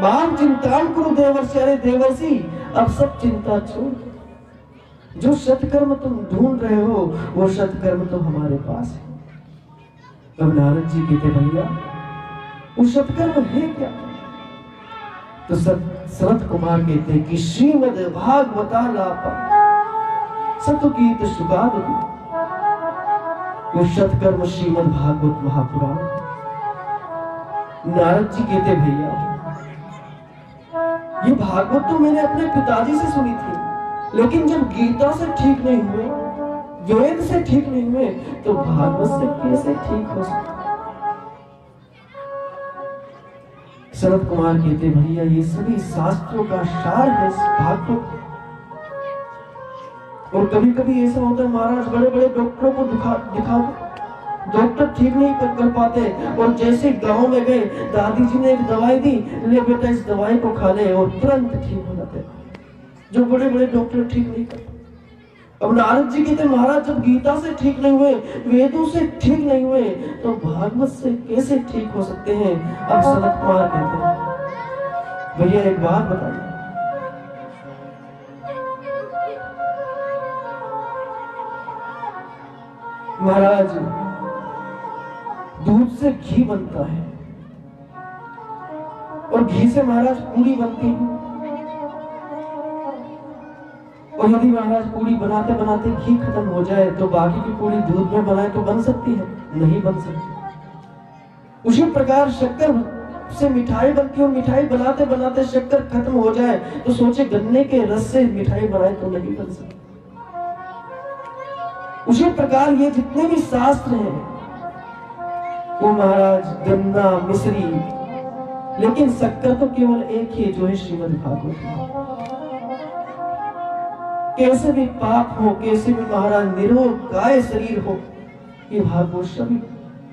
माम चिंताम कुरु देवर्षि, अरे देवर्षि अब सब चिंता छोड़, जो सत्कर्म तुम ढूंढ रहे हो वो सत्कर्म तो हमारे पास है। तब नारद जी कहते भैया वो सत्कर्म है क्या? तो सनत कुमार कहते कि श्रीमद् भागवतालापम सतुगीत सुगादुति, वो सत्कर्म श्रीमद् भागवत महापुराण। नारद जी कहते भैया ये भागवत तो मैंने अपने पिताजी से सुनी थी, लेकिन जब गीता से ठीक नहीं हुए, वेद से ठीक नहीं हुए, तो भागवत से कैसे ठीक हो सकता? सनत कुमार कहते भैया ये सभी शास्त्रों का सार है इस भागवत। और कभी कभी ऐसा होता है महाराज, बड़े बड़े डॉक्टरों को दिखा डॉक्टर ठीक नहीं कर पाते, और जैसे गांव में गए दादी जी ने एक दवाई दी, ले बेटा इस दवाई को खा ले, और तुरंत ठीक हो जाते। जो बड़े बड़े डॉक्टर ठीक नहीं करते। अब नारद जी कहते महाराज जब गीता से ठीक नहीं हुए, वेदों से ठीक नहीं हुए, तो भागवत से कैसे ठीक हो सकते हैं? अब सनत कुमार कहते हैं भैया एक बात बताइए, महाराज दूध से घी बनता है, और घी से महाराज पूरी बनती है, और यदि महाराज पूरी बनाते बनाते घी खत्म हो जाए तो बाकी की पूरी दूध में बनाए तो बन सकती है? नहीं बन सकती। उसी प्रकार शक्कर से मिठाई बनती है, और मिठाई बनाते बनाते शक्कर खत्म हो जाए तो सोचे गन्ने के रस से मिठाई बनाए तो नहीं बन सकती। उसी प्रकार ये जितने भी शास्त्र हैं वो महाराज गन्ना मिश्री, लेकिन शक्कर तो केवल एक ही जो है श्रीमद् भागवत। कैसे भी पाप हो, कैसे भी महाराज निरोग काय शरीर हो, ये भागवत सभी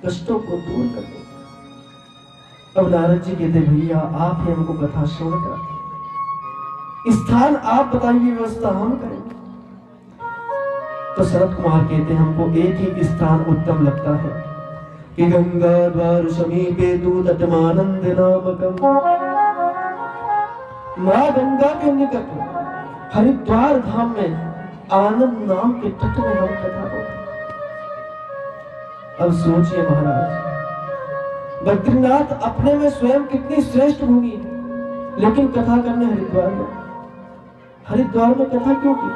कष्टों को दूर कर देता। अब नारद जी कहते भैया आप ही हमको कथा श्रवण कराते, स्थान आप बताइए, व्यवस्था हम करेंगे। तो शरद कुमार कहते हमको एक ही स्थान उत्तम लगता है कि गंगा द्वार समीपे तू तटमानंद नामकम, मां गंगा के निकट हरिद्वार धाम में आनंद नाम के तट में हम कथा को। अब सोचिए महाराज, बद्रीनाथ अपने में स्वयं कितनी श्रेष्ठ भूमि है, लेकिन कथा करने हरिद्वार में। हरिद्वार में कथा क्यों की?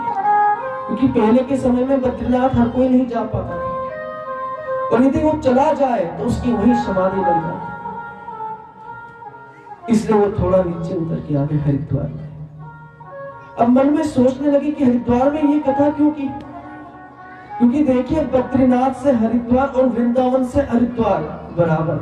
क्योंकि पहले के समय में बद्रीनाथ हर कोई नहीं जा पाता, और यदि वो चला जाए तो उसकी वही समाधि लग जाती, इसलिए वो थोड़ा नीचे उतर के आगे हरिद्वार में। अब मन में सोचने लगी कि हरिद्वार में ये कथा क्यों की? क्योंकि देखिए बद्रीनाथ से हरिद्वार और वृंदावन से हरिद्वार बराबर,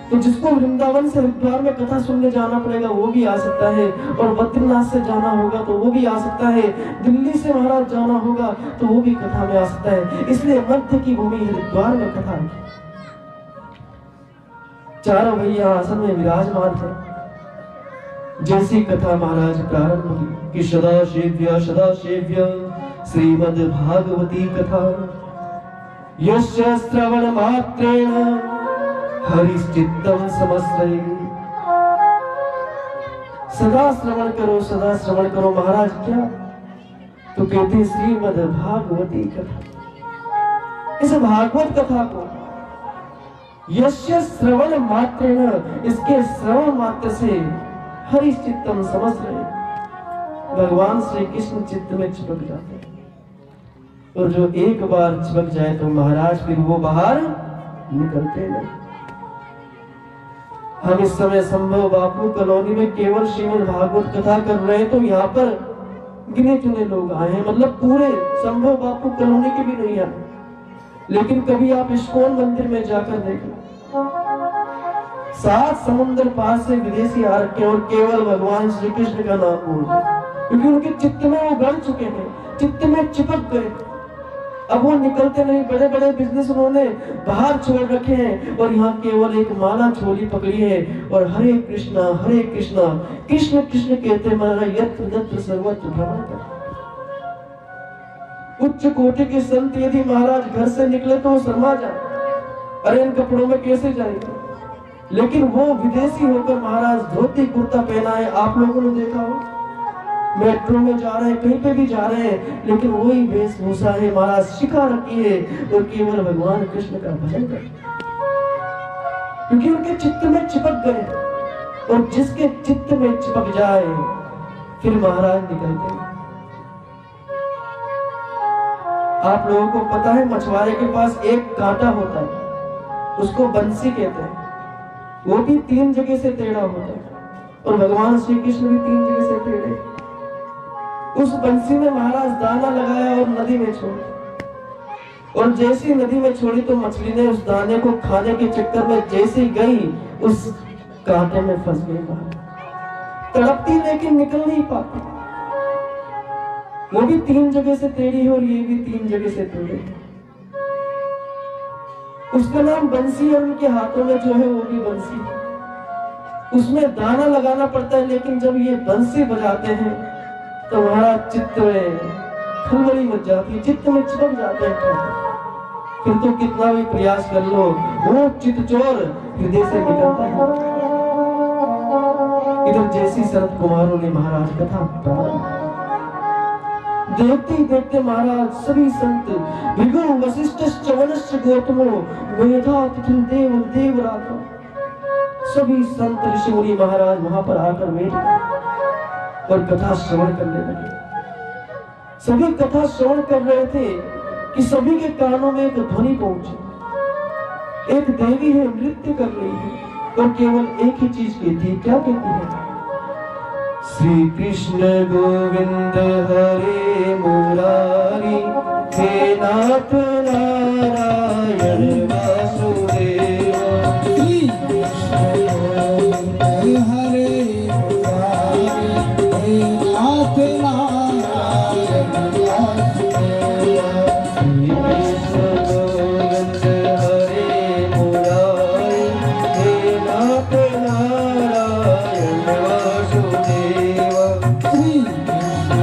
तो जिसको वृंदावन से हरिद्वार में कथा सुनने जाना पड़ेगा वो भी आ सकता है, और बद्रीनाथ से जाना होगा तो वो भी आ सकता है, दिल्ली से महाराज जाना होगा तो वो भी कथा में आ सकता है। इसलिए मध्य की भूमि हरिद्वार में कथा की। चारों भैया आसन में विराजमान थे। जैसी कथा महाराज प्रारंभ हुई कि सदा सेव्य श्रीमद् भागवती कथा, यस्य श्रवण मात्रेण हरिश्चित्तम समस्रये। सदा श्रवण करो महाराज। क्या तो कहते श्रीमद् भागवती कथा। इस भागवत कथा को यस्य श्रवण मात्रेण, इसके श्रवण मात्र से हरिश्चित्तम समस्रये, भगवान श्री कृष्ण चित्त में चिपक जाते हैं, और जो एक बार चिपक जाए तो महाराज फिर वो बाहर निकलते नहीं। हम इस समय संभव बापू कॉलोनी में केवल श्रीमद् भागवत कथा कर रहे हैं, तो यहाँ पर गिने चुने लोग आए हैं, मतलब पूरे संभव बापू कॉलोनी के भी नहीं आए। लेकिन कभी आप इस्कॉन मंदिर में जाकर देखें, 7 समुद्र पार से विदेशी आ रखे और केवल भगवान श्री कृष्ण का नाम बोलते, क्योंकि उनके चित्त में वो गड़ चुके थे, चित्त में चिपक गए। अब वो निकलते नहीं। बड़े बड़े बिजनेस उन्होंने बाहर छोड़ रखे हैं, और यहाँ केवल एक माला झोली पकड़ी है, और हरे कृष्णा कृष्ण कृष्ण कहते मारा यत्र तत्र सर्वत्र भ्रमण कर। उच्च कोटि के संत यदि महाराज घर से निकले तो वो शर्मा जाए, अरे इन कपड़ों में कैसे जाएंगे? लेकिन वो विदेशी होकर महाराज धोती कुर्ता पहना है। आप लोगों ने देखा हो, मेट्रो में जा रहे हैं, कहीं पे भी जा रहे हैं, लेकिन वही वेशभूषा है महाराज, शिखा रखी है और केवल भगवान कृष्ण का भजन करते हैं, क्योंकि उनके चित्त में चिपक गए। और जिसके चित्त में चिपक जाए फिर महाराज निकलते हैं। आप लोगों को पता है, मछुआरे के पास एक कांटा होता है, उसको बंसी कहते हैं। वो भी 3 जगह से टेढ़ा होता है और भगवान श्री कृष्ण भी 3 जगह से टेढ़े। उस बंसी में महाराज दाना लगाया और नदी में छोड़ा, और जैसी नदी में छोड़ी तो मछली ने उस दाने को खाने के चक्कर में जैसी गई उस कांटे में फंस गई। तड़पती लेकिन निकल नहीं पाती। वो भी 3 जगह से टेढ़ी है और ये भी 3 जगह से टेढ़े। उसका नाम बंसी है, उनके हाथों में जो है वो भी बंसी। उसमें दाना लगाना पड़ता है, लेकिन जब ये बंसी बजाते हैं तो हमारा चित्त में खलबली मच जाती है, चित्त में चिपक जाते हैं। फिर तो कितना भी प्रयास कर लो, वो चित्त चोर हृदय से निकलता है। इधर जैसी शरद कुमारों ने महाराज कथा प्रारंभ, देखते ही देखते महाराज सभी संत भृगु वशिष्ठ च्यवनश्च गौतमो वेदातिथिं देव देवरातो, सभी संत ऋषि मुनि महाराज वहां पर आकर बैठ गए और कथा श्रवण करने लगे। सभी कथा श्रवण कर रहे थे कि सभी के कानों में एक ध्वनि पहुंची। एक देवी है, नृत्य कर रही है और केवल एक ही चीज कहती है। क्या कहती है? श्री कृष्ण गोविंद हरे मुरारी, हे नाथ नारायण वासुदेव। श्री कृष्ण गोविंद हरे मुरारी, हे नाथ नारायण वासुदेव। श्री कृष्ण गोविंद हरे मुरारी, हे नाथ नारायण वासुदेव। श्री कृष्ण